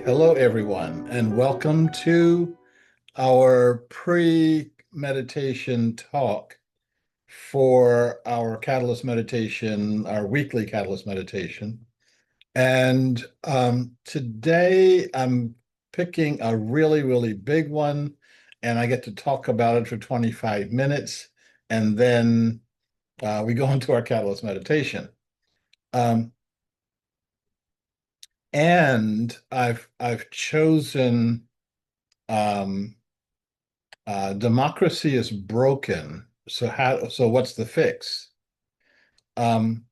Hello, everyone, and welcome to our pre-meditation talk for our Catalyst meditation, our weekly Catalyst meditation. And today I'm picking a really, really big one, and I get to talk about it for 25 minutes, and then we go into our Catalyst meditation. Um, and I've chosen um, democracy is broken. So what's the fix? Um,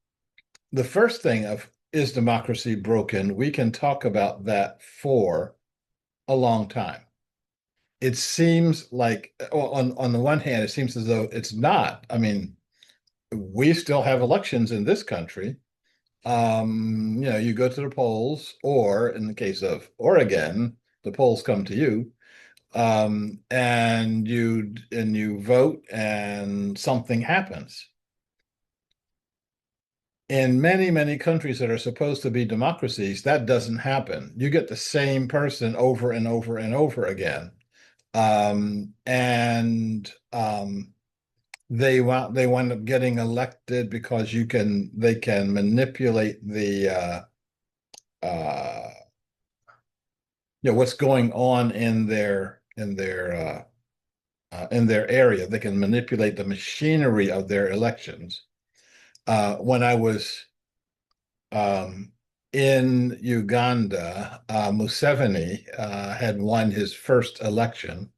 the first thing of is democracy broken? We can talk about that for a long time. It seems like on the one hand, it seems as though it's not. I mean, we still have elections in this country. You go to the polls, or in the case of Oregon, the polls come to you. And you vote and something happens. In many, many countries that are supposed to be democracies, that doesn't happen. You get the same person over and over and over again. And they wind up getting elected because they can manipulate the what's going on in their area. They can manipulate the machinery of their elections. When I was um, in Uganda, Museveni had won his first election.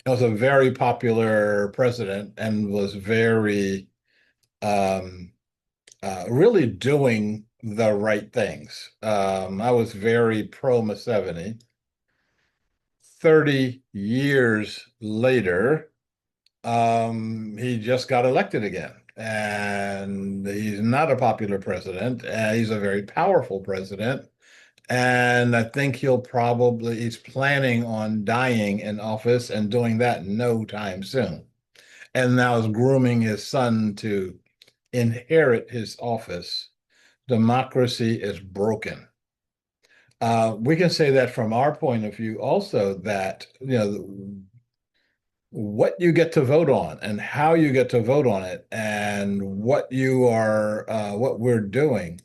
He was a very popular president and was um, really doing the right things. I was very pro Museveni. 30 years later, he just got elected again. And he's not a popular president. He's a very powerful president. And I think he's planning on dying in office and doing that no time soon. And now is grooming his son to inherit his office. Democracy is broken. We can say that from our point of view also that, what you get to vote on and how you get to vote on it and what we're doing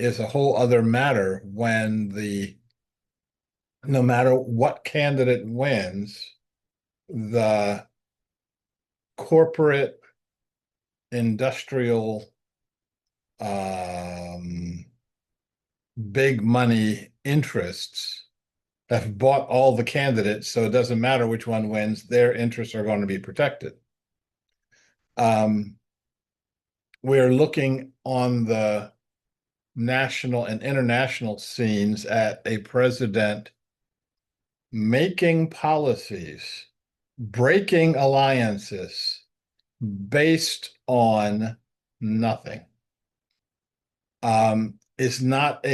is a whole other matter when no matter what candidate wins, the corporate industrial um, big money interests have bought all the candidates, so it doesn't matter which one wins, their interests are going to be protected. Um, we're looking on the national and international scenes at a president making policies, breaking alliances based on nothing. It's not,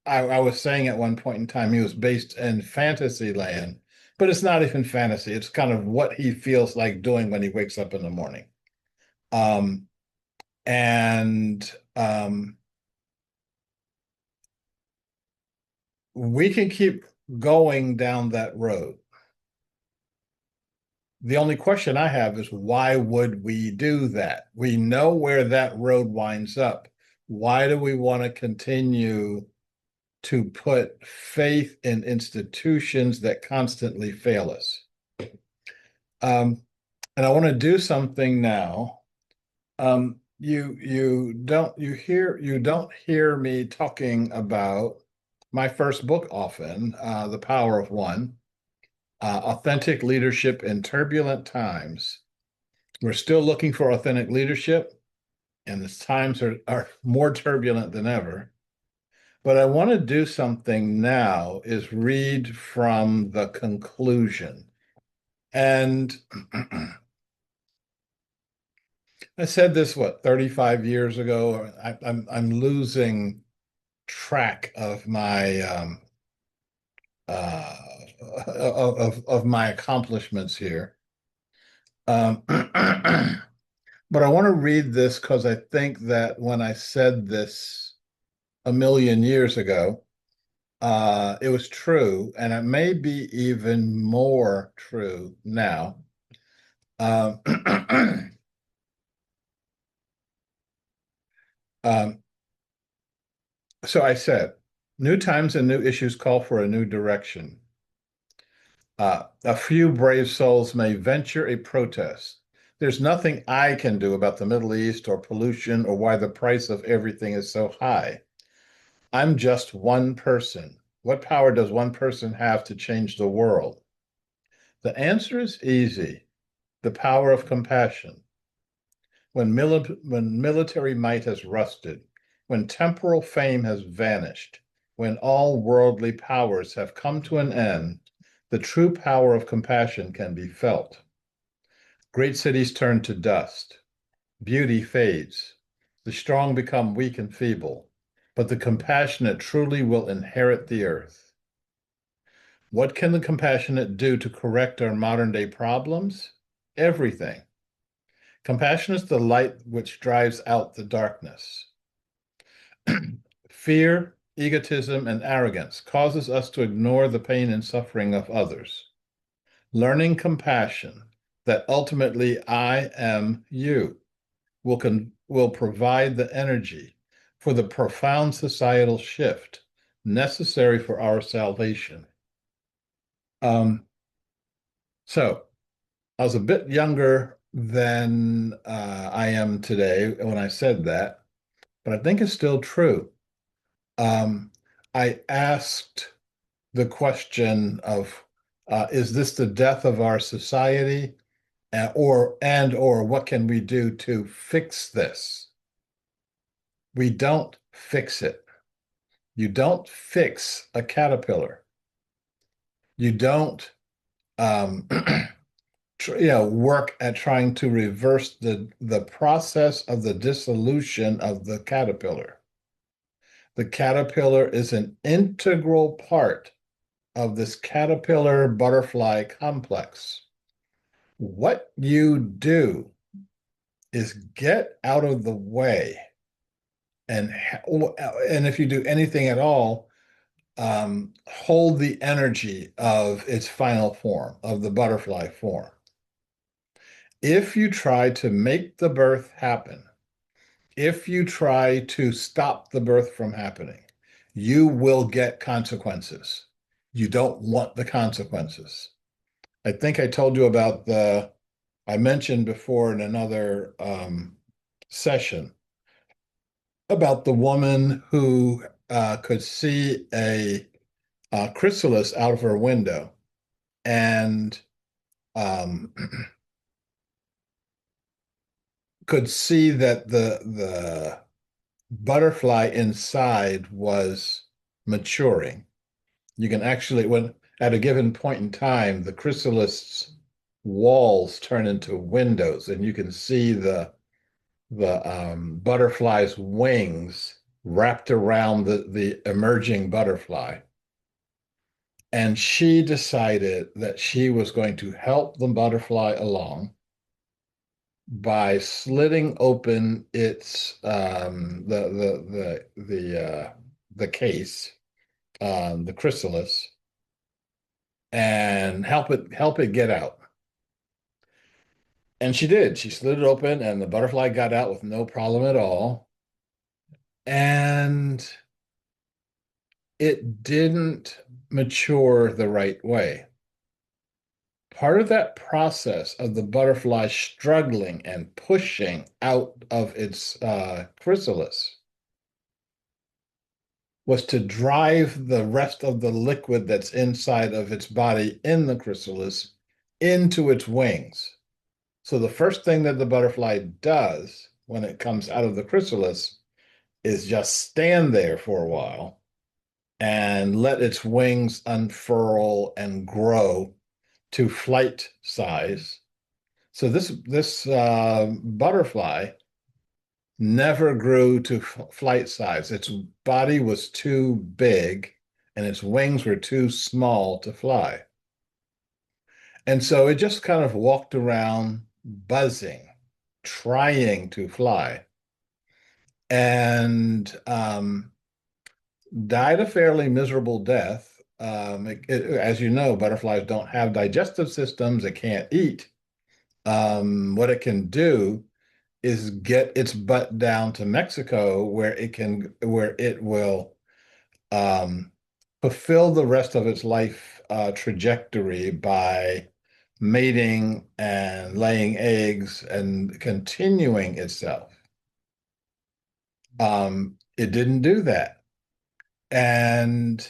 I was saying at one point in time, he was based in fantasy land, but it's not even fantasy. It's kind of what he feels like doing when he wakes up in the morning. Um, and we can keep going down that road. The only question I have is why would we do that? We know where that road winds up. Why do we want to continue to put faith in institutions that constantly fail us? And I want to do something now. You don't hear me talking about my first book often, The Power of One, Authentic Leadership in Turbulent Times. We're still looking for authentic leadership, and the times are more turbulent than ever. But I want to do something now is read from the conclusion. And I said this, 35 years ago? I'm losing track of my uh, of my accomplishments here. But I want to read this because I think that when I said this a million years ago, it was true, and it may be even more true now. Um, um, so I said, new times and new issues call for a new direction. A few brave souls may venture a protest. There's nothing I can do about the Middle East or pollution or why the price of everything is so high. I'm just one person. What power does one person have to change the world? The answer is easy. The power of compassion. When military might has rusted, when temporal fame has vanished, when all worldly powers have come to an end, the true power of compassion can be felt. Great cities turn to dust. Beauty fades. The strong become weak and feeble, but the compassionate truly will inherit the earth. What can the compassionate do to correct our modern day problems? Everything. Compassion is the light which drives out the darkness. Fear, egotism, and arrogance causes us to ignore the pain and suffering of others. Learning compassion, that ultimately I am you, will provide the energy for the profound societal shift necessary for our salvation. Um, so I was a bit younger than I am today when I said that, but I think it's still true. Um, I asked the question of, is this the death of our society? Or what can we do to fix this? We don't fix it. You don't fix a caterpillar. You don't um, work at trying to reverse the process of the dissolution of the caterpillar. The caterpillar is an integral part of this caterpillar butterfly complex. What you do is get out of the way, and and if you do anything at all, hold the energy of its final form, of the butterfly form. If you try to make the birth happen, if you try to stop the birth from happening, you will get consequences. You don't want the consequences. I think I told you about I mentioned before in another session about the woman who could see a chrysalis out of her window and um, could see that the butterfly inside was maturing. You can actually, when at a given point in time, the chrysalis walls turn into windows, and you can see the butterfly's wings wrapped around the emerging butterfly. And she decided that she was going to help the butterfly along by slitting open its the case, the chrysalis, and help it get out. And she did. She slid it open, and the butterfly got out with no problem at all. And it didn't mature the right way. Part of that process of the butterfly struggling and pushing out of its chrysalis was to drive the rest of the liquid that's inside of its body in the chrysalis into its wings. So the first thing that the butterfly does when it comes out of the chrysalis is just stand there for a while and let its wings unfurl and grow to flight size. So this butterfly never grew to flight size. Its body was too big and its wings were too small to fly. And so it just kind of walked around buzzing, trying to fly. And died a fairly miserable death. As you know, butterflies don't have digestive systems. It can't eat. What it can do is get its butt down to Mexico, where it will um, fulfill the rest of its life trajectory by mating and laying eggs and continuing itself. It didn't do that. And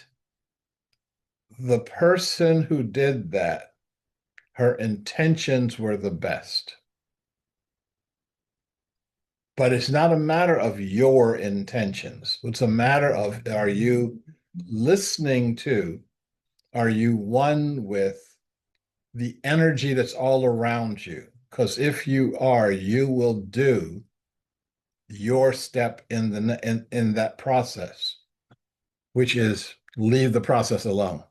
the person who did that, her intentions were the best. But it's not a matter of your intentions. It's a matter of, are you listening to, are you one with the energy that's all around you? Because if you are, you will do your step in that process, which is leave the process alone.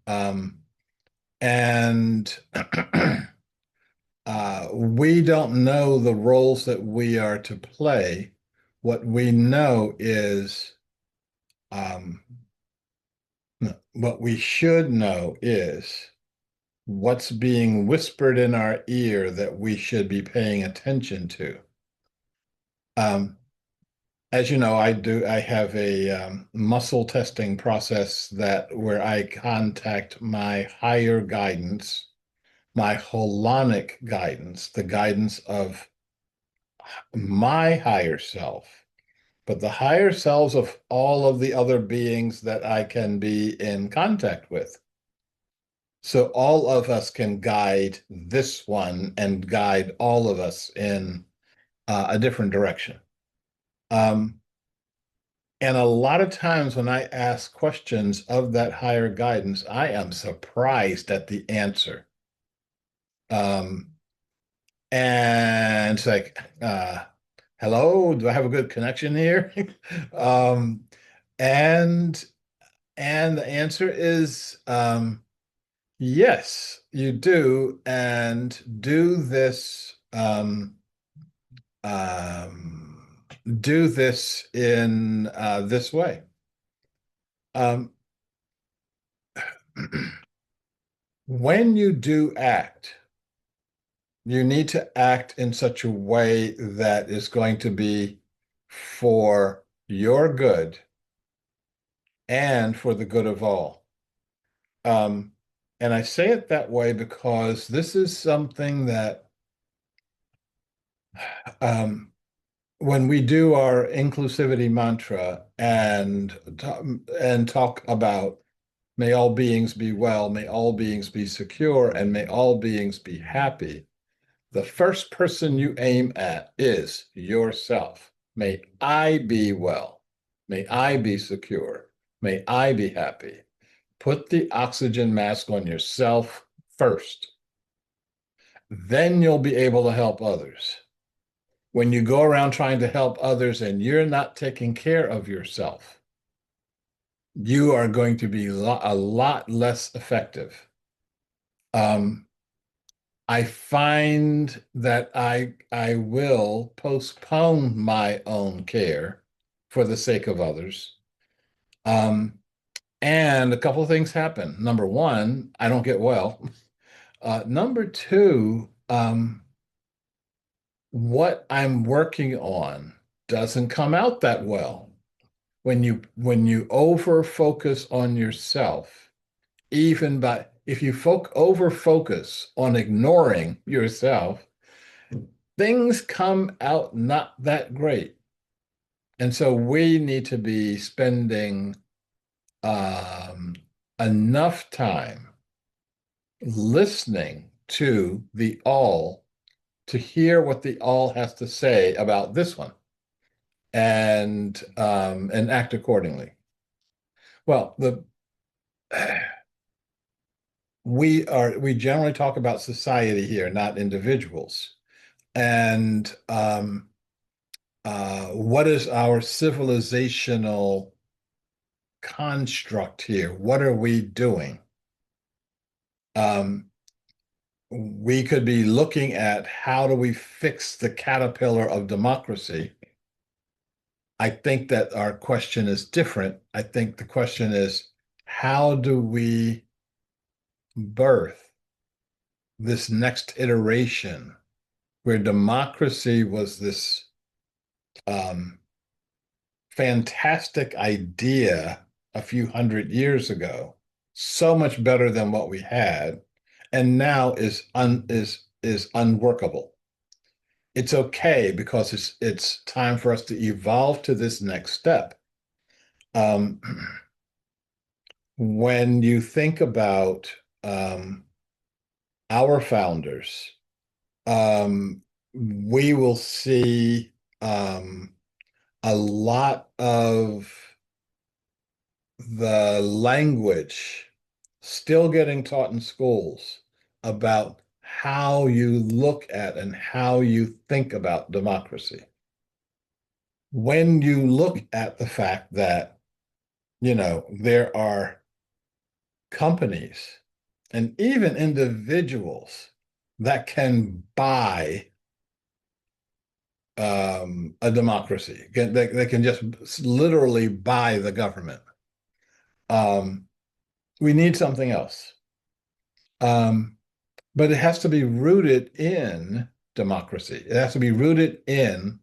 Um, and we don't know the roles that we are to play. What we know is, um, no, what we should know is what's being whispered in our ear that we should be paying attention to. Um, as you know, I have a muscle testing process where I contact my higher guidance, my holonic guidance, the guidance of my higher self, but the higher selves of all of the other beings that I can be in contact with. So all of us can guide this one and guide all of us in a different direction. Um, and a lot of times when I ask questions of that higher guidance, I am surprised at the answer. Um, and it's like, hello, do I have a good connection here? um, and and the answer is yes, you do, and do this um, do this in this way. Um, when you do act, you need to act in such a way that is going to be for your good and for the good of all. Um, and I say it that way because this is something that um, when we do our inclusivity mantra and talk about may all beings be well, may all beings be secure, and may all beings be happy, the first person you aim at is yourself. May I be well. May I be secure. May I be happy. Put the oxygen mask on yourself first. Then you'll be able to help others. When you go around trying to help others and you're not taking care of yourself, you are going to be a lot less effective. Um, I find that I will postpone my own care for the sake of others. Um, and a couple of things happen. Number one, I don't get well. Number two, what I'm working on doesn't come out that well. When you over focus on yourself, even by if you over focus on ignoring yourself, things come out not that great. And so we need to be spending um, enough time listening to the all to hear what the all has to say about this one and act accordingly. Well, the we generally talk about society here, not individuals. And what is our civilizational construct here? What are we doing? Um, we could be looking at how do we fix the caterpillar of democracy, I think that our question is different. I think the question is, how do we birth this next iteration where democracy was this um, fantastic idea a few hundred years ago, so much better than what we had, and now is unworkable. It's okay because it's time for us to evolve to this next step. Um, when you think about our founders, we will see a lot of the language still getting taught in schools about how you look at and how you think about democracy. When you look at the fact that, there are companies and even individuals that can buy a democracy, they can just literally buy the government. Um, we need something else. Um, but it has to be rooted in democracy. It has to be rooted in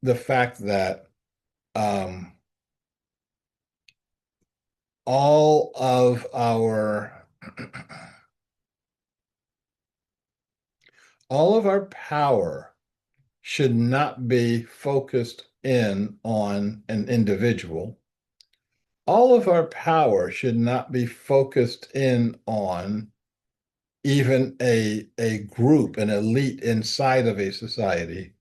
the fact that um, all of our all of our power should not be focused in on an individual. All of our power should not be focused in on even a group, an elite inside of a society.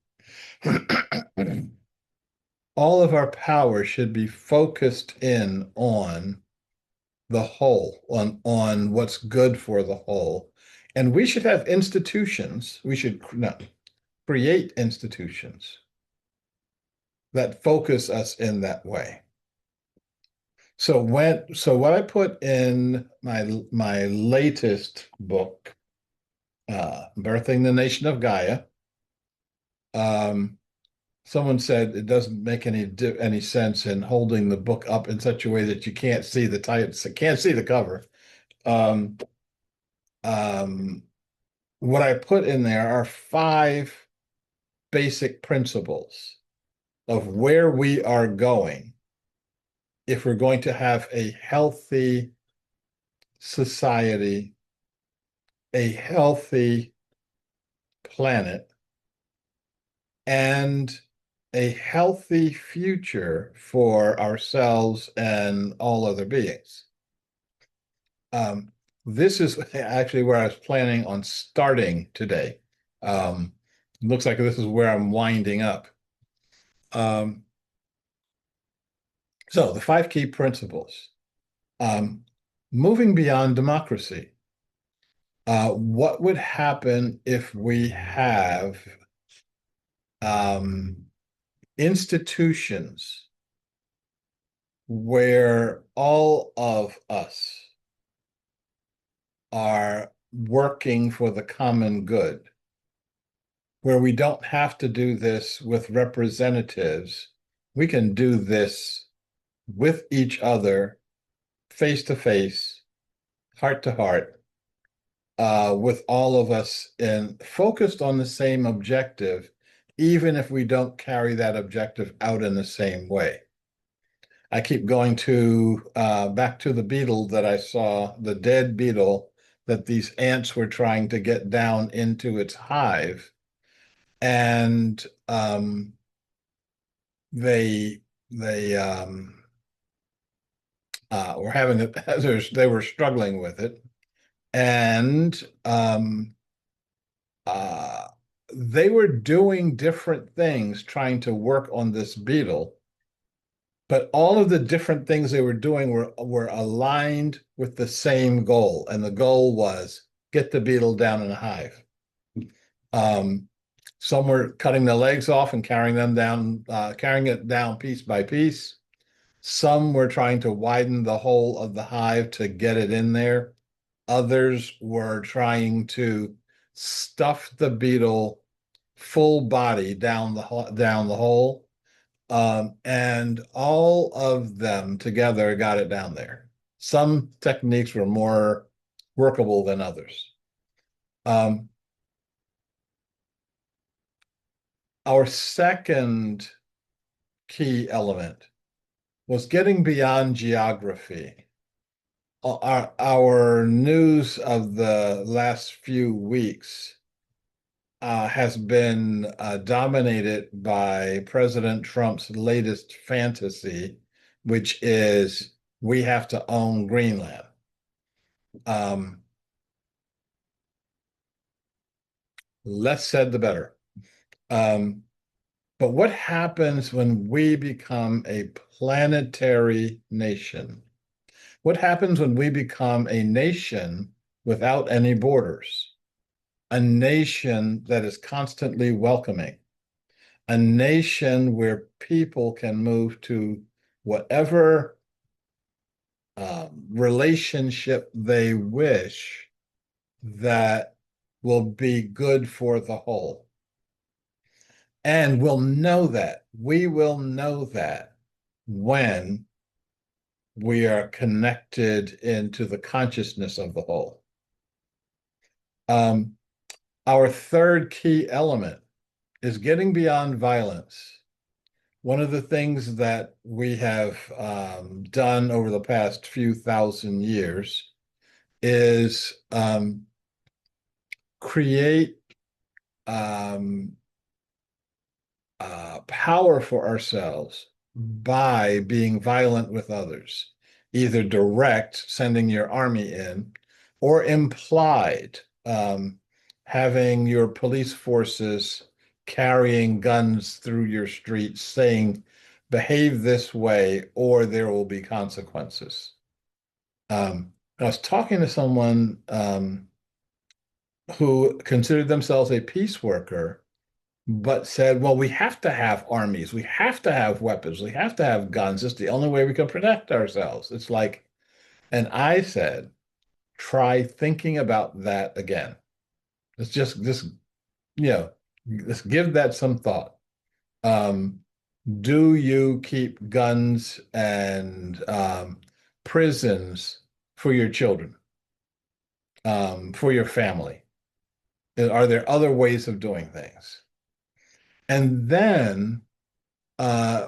All of our power should be focused in on the whole, on what's good for the whole. And we should have institutions, we should create institutions that focus us in that way. So what I put in my latest book, Birthing the Nation of Gaia, um, someone said it doesn't make any sense in holding the book up in such a way that you can't see the title, can't see the cover. Um, um, what I put in there are 5 basic principles of where we are going if we're going to have a healthy society, a healthy planet, and a healthy future for ourselves and all other beings. Um, this is actually where I was planning on starting today. Looks like this is where I'm winding up. Um, so the 5 key principles. Um, moving beyond democracy. What would happen if we have um, institutions where all of us are working for the common good, where we don't have to do this with representatives. We can do this with each other, face to face, heart to heart, with all of us and focused on the same objective, even if we don't carry that objective out in the same way. I keep going to back to the beetle that I saw, the dead beetle that these ants were trying to get down into its hive. And they were having it, they were struggling with it. And uh, they were doing different things trying to work on this beetle, but all of the different things they were doing were aligned with the same goal, and the goal was get the beetle down in a hive. Um, some were cutting the legs off and carrying them down, carrying it down piece by piece. Some were trying to widen the hole of the hive to get it in there. Others were trying to stuff the beetle full body down the hole. And all of them together got it down there. Some techniques were more workable than others. Um, our second key element was getting beyond geography. Our news of the last few weeks has been dominated by President Trump's latest fantasy, which is we have to own Greenland. Um, Less said, the better. Um, but what happens when we become a planetary nation? What happens when we become a nation without any borders? A nation that is constantly welcoming, a nation where people can move to whatever relationship they wish that will be good for the whole. And we'll know that. We will know that when we are connected into the consciousness of the whole. Um, our third key element is getting beyond violence. One of the things that we have done over the past few thousand years is create um, power for ourselves by being violent with others, either direct, sending your army in, or implied, having your police forces carrying guns through your streets, saying, behave this way, or there will be consequences. I was talking to someone who considered themselves a peace worker but said, well, we have to have armies, we have to have weapons, we have to have guns. It's the only way we can protect ourselves. It's like, and I said, try thinking about that again. Let's just, you know, let's give that some thought. Um, do you keep guns and prisons for your children, for your family? Are there other ways of doing things? And then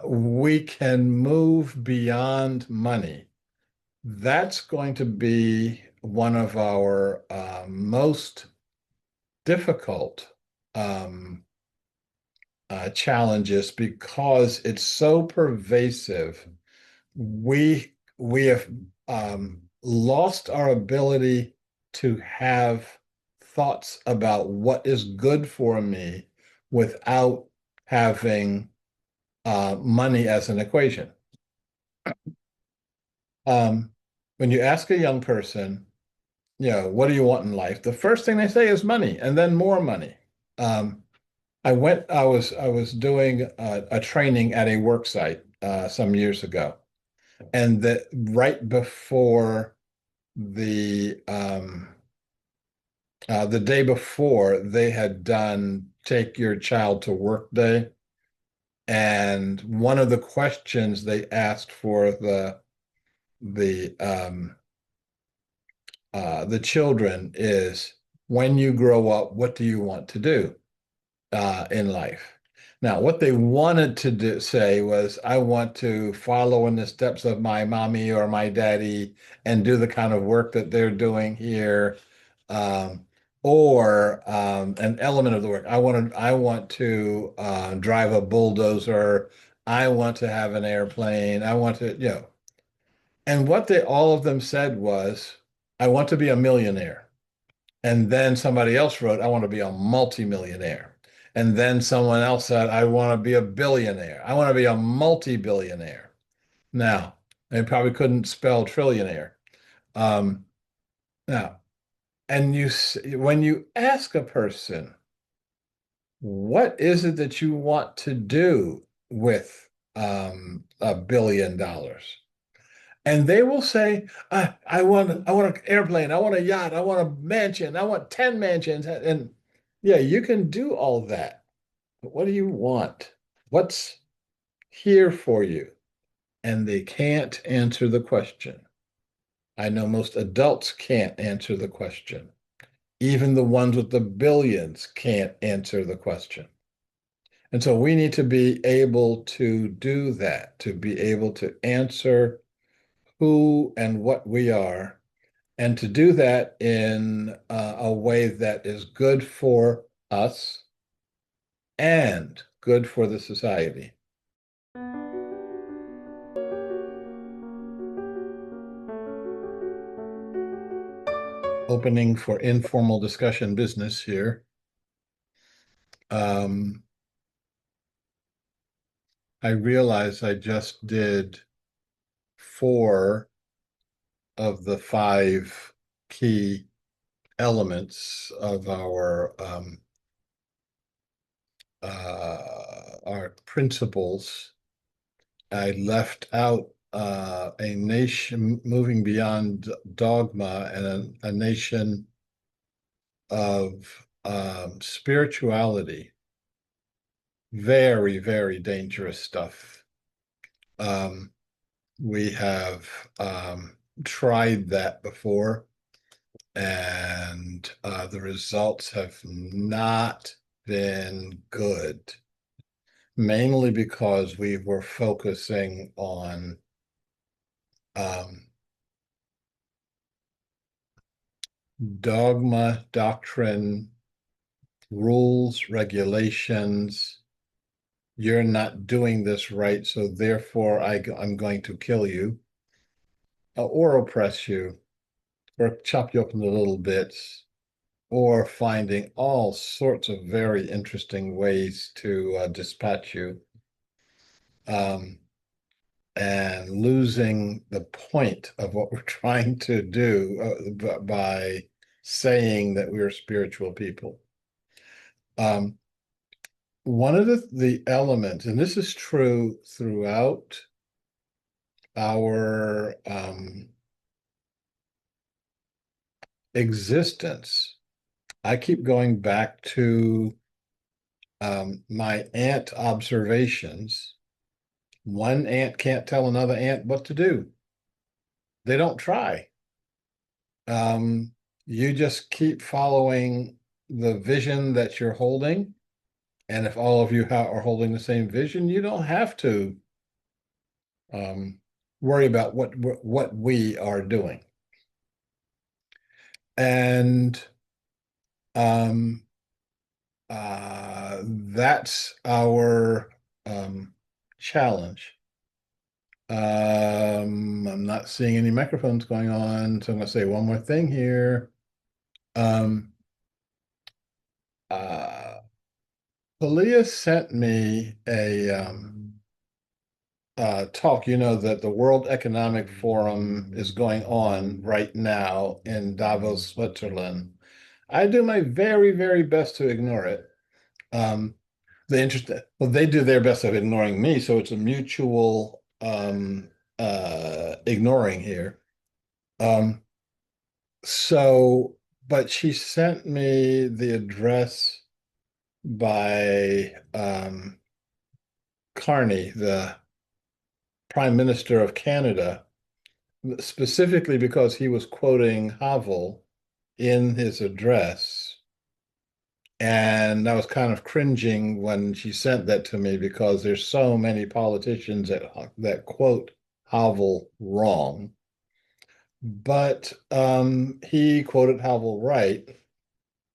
we can move beyond money. That's going to be one of our most difficult um, challenges because it's so pervasive. We have lost our ability to have thoughts about what is good for me without having money as an equation. Um, when you ask a young person, what do you want in life? The first thing they say is money, and then more money. Um, I was doing a training at a work site some years ago, and that right before the day before, they had done Take Your Child to Work Day, and one of the questions they asked for the the children is, when you grow up, what do you want to do in life? Now, what they wanted to say was, I want to follow in the steps of my mommy or my daddy and do the kind of work that they're doing here. Um, or an element of the work. I want to drive a bulldozer. I want to have an airplane. I want to. And what they all of them said was, I want to be a millionaire. And then somebody else wrote, I want to be a multimillionaire. And then someone else said, I want to be a billionaire. I want to be a multi-billionaire. Now, they probably couldn't spell trillionaire. Um, now, and when you ask a person, what is it that you want to do with $1 billion? And they will say, I want an airplane, I want a yacht, I want a mansion, I want 10 mansions. And yeah, you can do all that. But what do you want? What's here for you, and they can't answer the question. I know most adults can't answer the question. Even the ones with the billions can't answer the question. And so we need to be able to do that, to be able to answer who and what we are, and to do that in a way that is good for us and good for the society. Opening for informal discussion business here. I realize I just did 4 of the 5 key elements of our principles. I left out a nation moving beyond dogma and a nation of spirituality. Very, very dangerous stuff. We have tried that before, and the results have not been good, mainly because we were focusing on dogma, doctrine, rules, regulations. You're not doing this right, so therefore I'm going to kill you, or oppress you, or chop you up into little bits, or finding all sorts of very interesting ways to dispatch you, and losing the point of what we're trying to do by saying that we're spiritual people. One of the elements, and this is true throughout our existence. I keep going back to my ant observations. One ant can't tell another ant what to do. They don't try. You just keep following the vision that you're holding. And if all of you are holding the same vision, you don't have to worry about what we are doing. And that's our challenge. I'm not seeing any microphones going on, so I'm going to say one more thing here. Talia sent me a talk. You know that the World Economic Forum is going on right now in Davos, Switzerland. I do my very, very best to ignore it. They do their best of ignoring me, so it's a mutual ignoring here. So, but she sent me the address by Carney, the Prime Minister of Canada, specifically because he was quoting Havel in his address. And I was kind of cringing when she sent that to me because there's so many politicians that quote Havel wrong. But he quoted Havel right.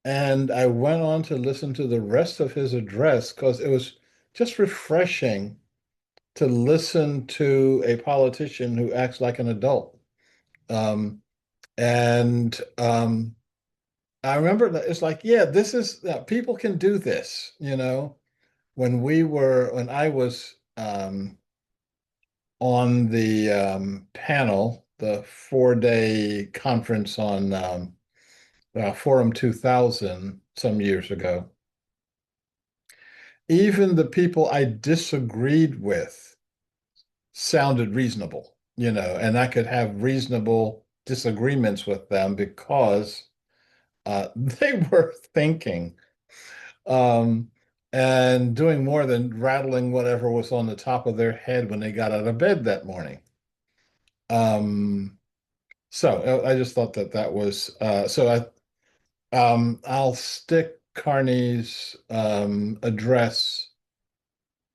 And I went on to listen to the rest of his address because it was just refreshing to listen to a politician who acts like an adult. And I remember that it's like, yeah, this is people can do this, you know. When I was on the panel, the 4-day conference on Forum 2000 some years ago, even the people I disagreed with sounded reasonable, you know, and I could have reasonable disagreements with them because they were thinking. Um, and doing more than rattling whatever was on the top of their head when they got out of bed that morning. Um, so I just thought that that was I'll stick Carney's address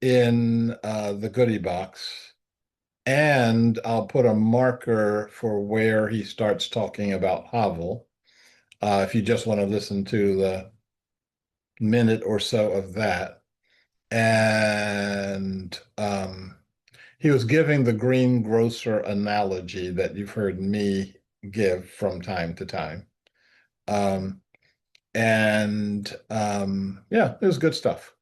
in the goodie box, and I'll put a marker for where he starts talking about Havel. If you just want to listen to the minute or so of that. And he was giving the greengrocer analogy that you've heard me give from time to time. Um, and yeah, it was good stuff.